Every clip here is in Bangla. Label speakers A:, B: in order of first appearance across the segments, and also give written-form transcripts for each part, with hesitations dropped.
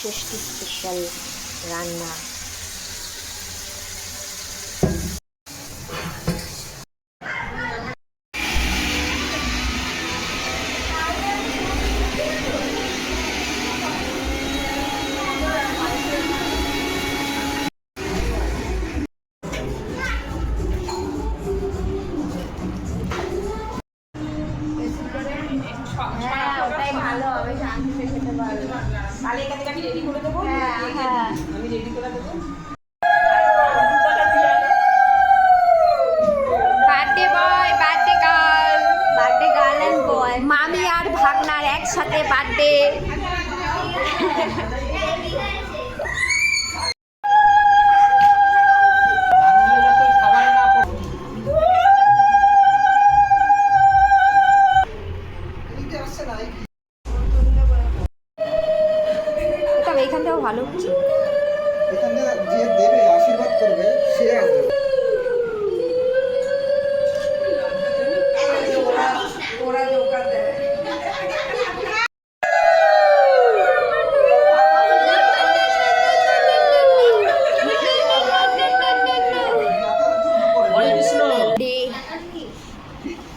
A: ষষ্ঠী স্পেশাল রান্না।
B: ওটাই ভালো হবে, শান্তিতে খেতে পারবে।
C: তাহলে এখানে আমি রেডি করে দেবো।
B: হ্যাঁ
C: আমি রেডি করে দেবো।
A: Birthday boy, birthday girl,
B: birthday girl and boy.
A: মামি আর ভাগনার একসাথে বার্থডে। তবে এখান থেকেও ভালো হচ্ছে।
D: এখানে যে দেবে আশীর্বাদ করবে সে আসবে।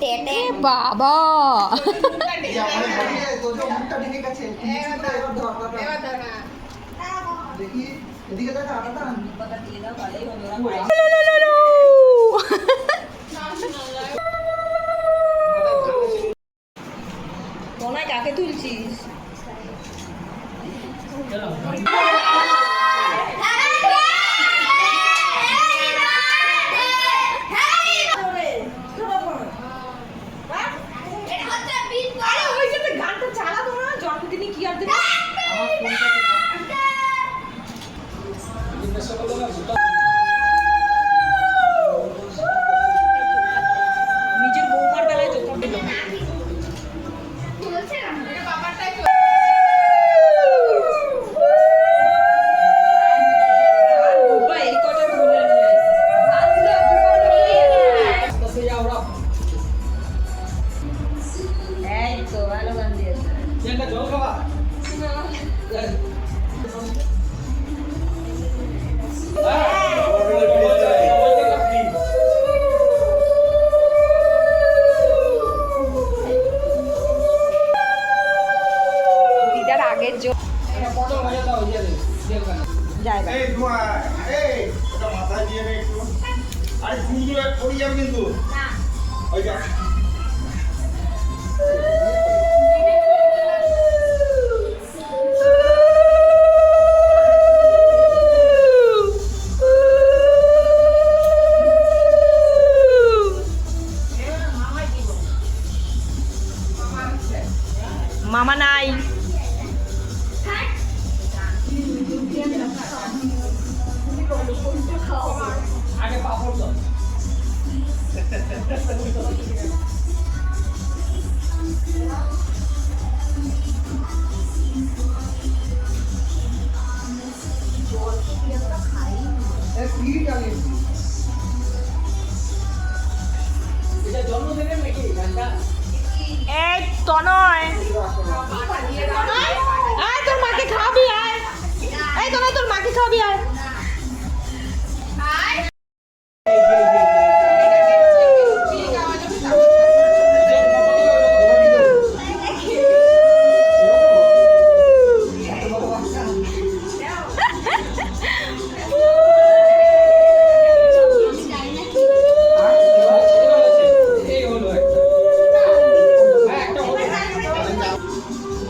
A: টেটে বাবা
D: দেখি এদিকে দেখা আটা
C: তোনায় কাকে তুলছিস? গানটা চালাবো না, জন্মদিনে কি আর দেবো? নিজের বৌমার বেলায় জোকার দিল।
A: দিদার আগের জন্য
C: জায়গা
E: এই ধোঁয়া, এই, ওটা মাথায় দিয়ে নে একটু। আরে ফুলগুলো পড়ে যাবে কিন্তু। ওই যা।
C: মামা নাই। এই তনয়, আয় তোর মাকে খাওয়াবি, আয়। এই তনয়, তোর মাকে খাওয়াবি, আয়।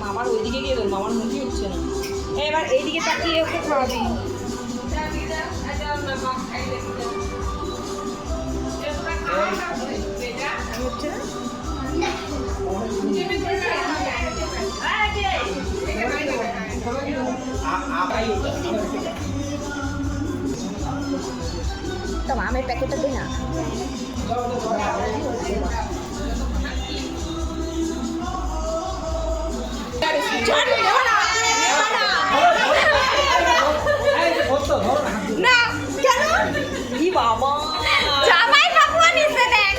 C: মামার ওইদিকে গিয়ে তোর মামার মুখই হচ্ছে না। এবার এইদিকে তাকিয়ে ওকে খাওয়াবি। হচ্ছে না?
A: তো আমের প্যাকেটটা দে না।
C: না কেন? কি বাবা,
A: জামাই কাকুয়া নিচে দেখ।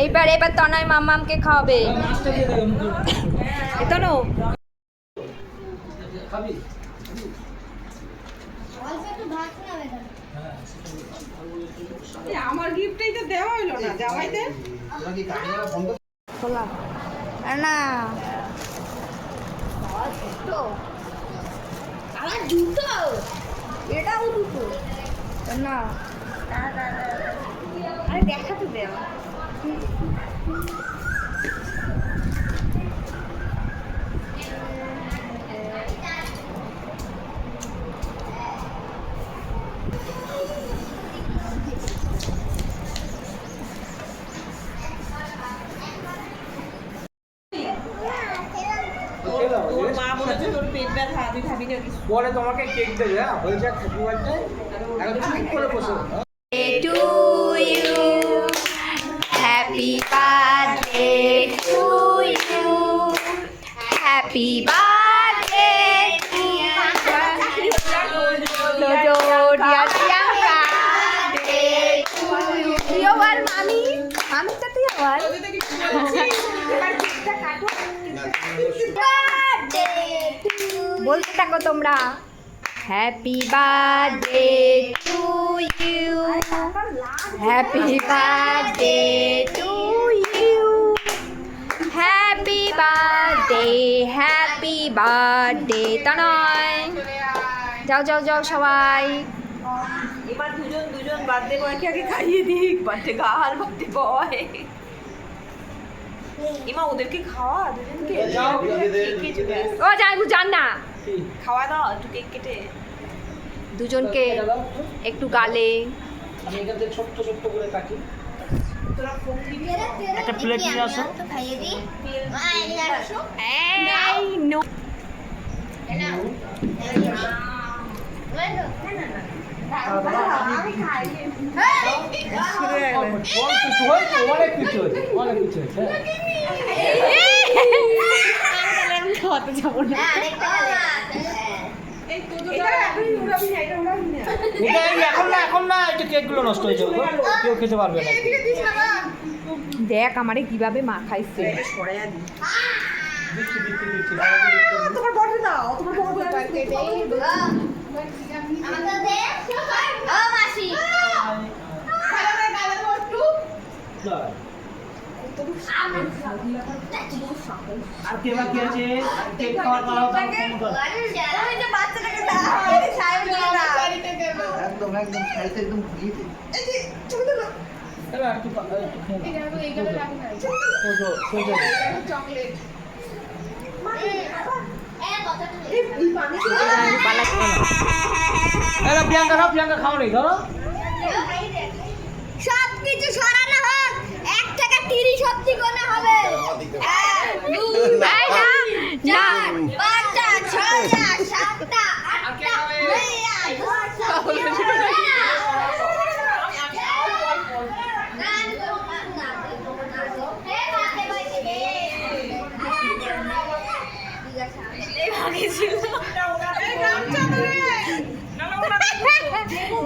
A: এবার তনয় মামামকে খাওয়াবে তনু
C: আমার গিফটটাই তো দেওয়া হইলো না জামাইদের।
A: খোলা না আমার জুতো এটাও জুতো না আরে দেখাতে দে আমার
C: তোর মা বলেছে তোর পেট ব্যথা, তুই খাবি না কিছু।
F: পরে তোমাকে কেক দেবে, হ্যাঁ হয়েছে হ্যাপি বার্থডে এখন ঠিক করে বসো।
A: to you happy birthday to you happy birthday to you আর মামি মামিটা তুই আবার বলতে থাকো তোমরা happy birthday to you happy birthday to you happy birthday Tanay যাও যাও যাও সবাই
C: এবার দুজন বার্থডে বয়কে আগে খাইয়ে দিক, বার্থডে গাল বার্থডে বয়। ইমা ওদেরকে খাওয়া দুজনকে, কেক কেটে ব্যাস।
A: ও যাই জান না
C: খাওয়া দাও একটু কেক কেটে।
A: দুজনকে একটু গালে
F: আমি এখান থেকে ছোট্ট ছোট্ট করে কাটি।
C: তোরা ফোন দিবি
F: একটা প্লেট নিয়ে আসো।
A: এই নো
C: আমি খাইয়ে
F: অনেক কিছু হয়েছে, অনেক কিছু হয়েছে, অনেক কিছু হয়েছে।
C: আমি খাওয়াতে যাবো না। এই তো এটা এখনই উড়াবি না, এটা উড়াবি না।
F: এটা এই এখন না এটা কেকগুলো নষ্ট হয়ে যাবে, কেউ খেতে পারবে না।
C: এদিকে দিস না মা।
A: দেখ আমারে কিভাবে মা খাইছে
C: এটা সরাইয়া দি।
F: দিচ্ছি দিচ্ছি দিচ্ছি।
C: তোমার বড় দাও, তোমার বড় বার্থডে
F: আর কে বাকি আছে? কেক খাওয়ার পর
D: একদম একদম সাইডে একদম ঘুরিয়ে দিই।
F: একটু খেয়ে নাও। সোজা প্রিয়াঙ্কা খাও নি ধরো।
A: সব কিছু সরানো হোক 1 টাকা 30 সত্যি কোনে হবে না 5টা 6টা 7টা 8টা 9টা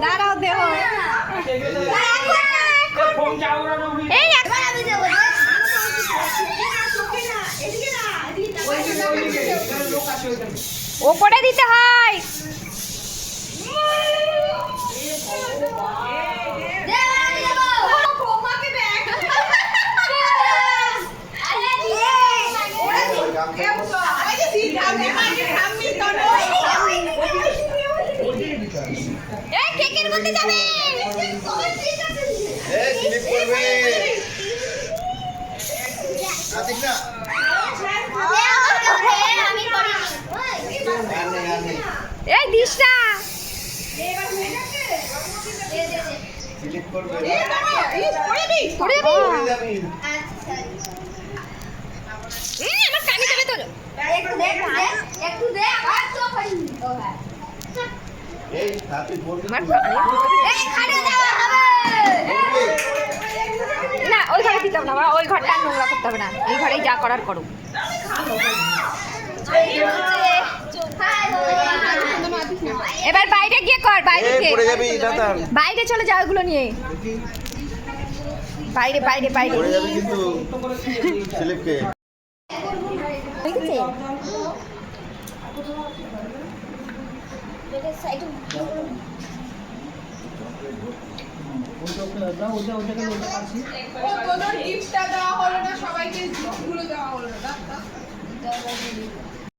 A: দাঁড়াও দেহ এই একবার আমি দেব ওপরে দিতে হয় কেকের মধ্যে যাবে
E: এই স্লিপ করবে আতিক না
A: আমি এই দিশটা
E: স্লিপ করবে
A: পড়ে যাবে
E: পড়ে যাবি
A: আমার কানে যাবে তো একটু দেখ আর তো পারি ও হ্যাঁ
E: এই হাতে পড়বি
A: এই খাড়ে যাওয়া হবে না ওই ঘরে দিতে হবে না ওই ঘরটা নোংরা করতে হবে না এই ঘরেই যা করার করো এবার বাইরে গিয়ে কর, বাইরে
E: এই
A: গিয়ে
E: পড়ে যাবি দাঁতান
A: বাইরে চলে যাও ওগুলো নিয়ে, বাইরে বাইরে বাইরে।
E: পড়ে যাবি কিন্তু স্লিপকে।
A: ঠিক আছে
B: গিফটটা দেওয়া হলো না, সবাইকে গিফটগুলো দেওয়া হলো না।